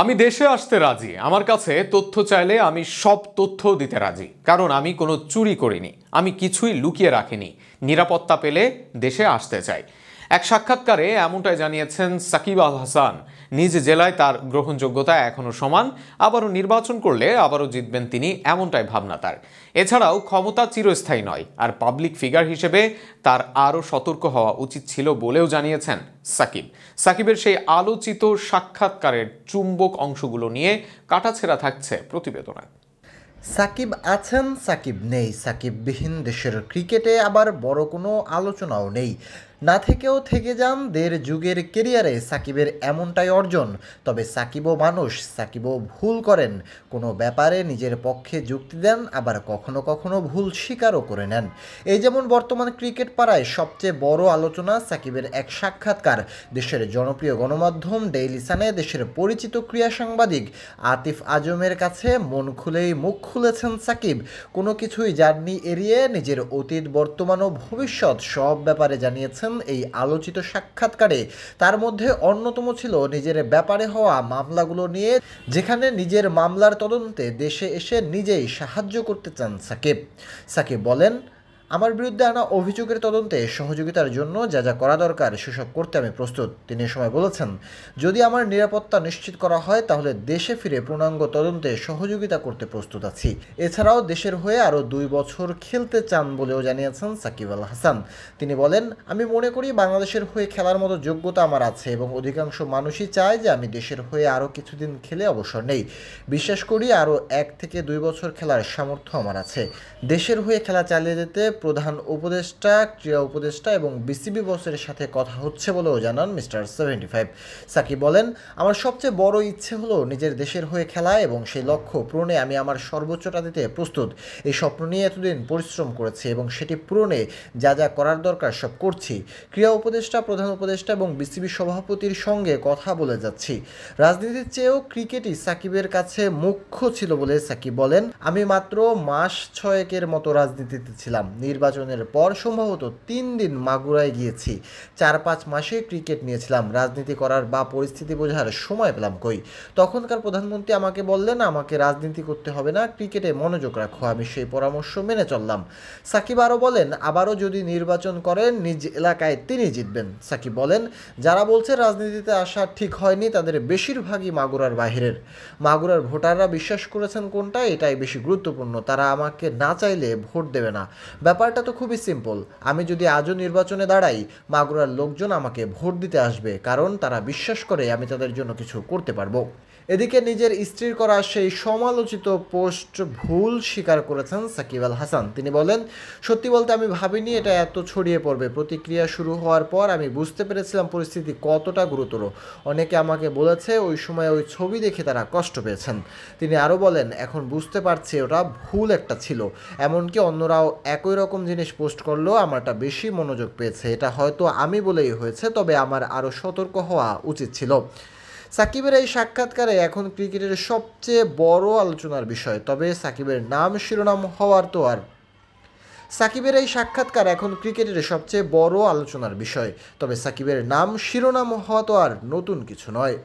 আমি দেশে আসতে রাজি। আমার কাছে তথ্য চাইলে আমি সব তথ্য দিতে রাজি, কারণ আমি কোনো চুরি করিনি, আমি কিছুই লুকিয়ে রাখিনি। নিরাপত্তা পেলে দেশে আসতে চাই। এক সাক্ষাৎকারে এমনটাই জানিয়েছেন সাকিব আল হাসান। নিজ জেলায় তার গ্রহণযোগ্যতা এখনো সমান, আবারও নির্বাচন করলে আবারও জিতবেন তিনি, এমনটাই ভাবনা তার। এছাড়াও ক্ষমতা চিরস্থায়ী নয়, আর পাবলিক ফিগার হিসেবে তার আরও সতর্ক হওয়া উচিত ছিল বলেও জানিয়েছেন সাকিবের সেই আলোচিত সাক্ষাৎকারের চুম্বক অংশগুলো নিয়ে কাটাছেঁড়া থাকছে প্রতিবেদনে। সাকিব আছেন, সাকিব নেই। সাকিববিহীন দেশের ক্রিকেটে আবার বড় কোনো আলোচনাও নেই। না থেকেও থেকে যান দেড় যুগের কেরিয়ারে সাকিবের এমনটাই অর্জন। তবে সাকিবও মানুষ, সাকিবও ভুল করেন, কোনো ব্যাপারে নিজের পক্ষে যুক্তি দেন, আবার কখনো কখনো ভুল স্বীকারও করে নেন। এই যেমন বর্তমান ক্রিকেট পাড়ায় সবচেয়ে বড় আলোচনা সাকিবের এক সাক্ষাৎকার। দেশের জনপ্রিয় গণমাধ্যম ডেইলি সানে দেশের পরিচিত ক্রীড়া সাংবাদিক আতিফ আজমের কাছে মন খুলেই মুখ খুলেছেন সাকিব। কোনো কিছুই জার্নি এড়িয়ে নিজের অতীত, বর্তমান ও ভবিষ্যৎ সব ব্যাপারে জানিয়েছেন এই আলোচিত সাক্ষাৎকারে। তার মধ্যে অন্যতম ছিল নিজের ব্যাপারে হওয়া মামলাগুলো নিয়ে, যেখানে নিজের মামলার তদন্তে দেশে এসে নিজেই সাহায্য করতে চান সাকিব বলেন, আমার বিরুদ্ধে আনা অভিযোগের তদন্তে সহযোগিতার জন্য যা যা করা দরকার সেসব করতে আমি প্রস্তুত। তিনি এ সময় বলেছেন, যদি আমার নিরাপত্তা নিশ্চিত করা হয় তাহলে দেশে ফিরে পূর্ণাঙ্গ তদন্তে সহযোগিতা করতে প্রস্তুত আছি। এছাড়াও দেশের হয়ে আরও 2 বছর খেলতে চান বলেও জানিয়েছেন সাকিব আল হাসান। তিনি বলেন, আমি মনে করি বাংলাদেশের হয়ে খেলার মতো যোগ্যতা আমার আছে এবং অধিকাংশ মানুষই চায় যে আমি দেশের হয়ে আরও কিছুদিন খেলে অবসর নেই। বিশ্বাস করি আরও 1 থেকে 2 বছর খেলার সামর্থ্য আমার আছে। দেশের হয়ে খেলা চালিয়ে যেতে প্রধান উপদেষ্টা, ক্রীড়া উপদেষ্টা এবং বিসিবি বসের সাথে কথা হচ্ছে বলেও জানান মিস্টার 75। সাকিব বলেন, আমার সবচেয়ে বড় ইচ্ছে হলো নিজের দেশের হয়ে খেলা এবং সেই লক্ষ্য পূরণে আমি আমার সর্বোচ্চটা দিতে প্রস্তুত। এই স্বপ্ন নিয়ে এতদিন পরিশ্রম করেছি এবং সেটি পূরণে যা যা করার দরকার সব করছি। ক্রীড়া উপদেষ্টা, প্রধান উপদেষ্টা এবং বিসিবি সভাপতির সঙ্গে কথা বলে যাচ্ছি। রাজনীতির চেয়েও ক্রিকেটই সাকিবের কাছে মুখ্য ছিল বলে সাকিব বলেন, আমি মাত্র মাস 6 মতো রাজনীতিতে ছিলাম। নির্বাচনের পর সম্ভবত 3 দিন মাগুরায় গিয়েছি। 4-5 মাসে ক্রিকেট নিয়েছিলাম। রাজনীতি করার বা পরিস্থিতি বোঝার সময় পেলাম কই। তখনকার প্রধানমন্ত্রী আমাকে বললেন, আমাকে রাজনীতি করতে হবে না, ক্রিকেটে মনোযোগ রাখো। আমি সেই পরামর্শ মেনে চললাম। সাকিব আরও বলেন, আবারও যদি নির্বাচন করেন নিজ এলাকায় তিনি জিতবেন। সাকিব বলেন, যারা বলছে রাজনীতিতে আসা ঠিক হয়নি তাদের বেশিরভাগই মাগুরার বাহিরের। মাগুরার ভোটাররা বিশ্বাস করেছেন কোনটা, এটাই বেশি গুরুত্বপূর্ণ। তারা আমাকে না চাইলে ভোট দেবে না। ব্যাপারটা তো খুবই সিম্পল। আমি যদি আজও নির্বাচনে দাঁড়াই, মাগুরার লোকজন আমাকে ভোট দিতে আসবে, কারণ তারা বিশ্বাস করে আমি তাদের জন্য কিছু করতে পারবো। এদিকে নিজের স্ত্রীর করা সেই সমালোচিত পোস্ট ভুল স্বীকার করেছেন সাকিব আল হাসান। তিনি বলেন, সত্যি বলতে আমি ভাবিনি এটা এত ছড়িয়ে পড়বে। প্রতিক্রিয়া শুরু হওয়ার পর আমি বুঝতে পেরেছিলাম পরিস্থিতি কতটা গুরুতর। অনেকে আমাকে বলেছে ওই সময় ওই ছবি দেখে তারা কষ্ট পেয়েছেন। তিনি আরও বলেন, এখন বুঝতে পারছি ওটা ভুল একটা ছিল। এমনকি অন্যরাও একই রকম জিনিস পোস্ট করলেও আমারটা বেশি মনোযোগ পেয়েছে। এটা হয়তো আমি বলেই হয়েছে, তবে আমার আরও সতর্ক হওয়া উচিত ছিল। সাকিবের এই সাক্ষাৎকারে এখন ক্রিকেটের সবচেয়ে বড় আলোচনার বিষয়। তবে সাকিবের নাম শিরোনাম হওয়ার তো আর সাকিবের এই সাক্ষাৎকার এখন ক্রিকেটের সবচেয়ে বড় আলোচনার বিষয়। তবে সাকিবের নাম শিরোনাম হওয়া তো আর নতুন কিছু নয়।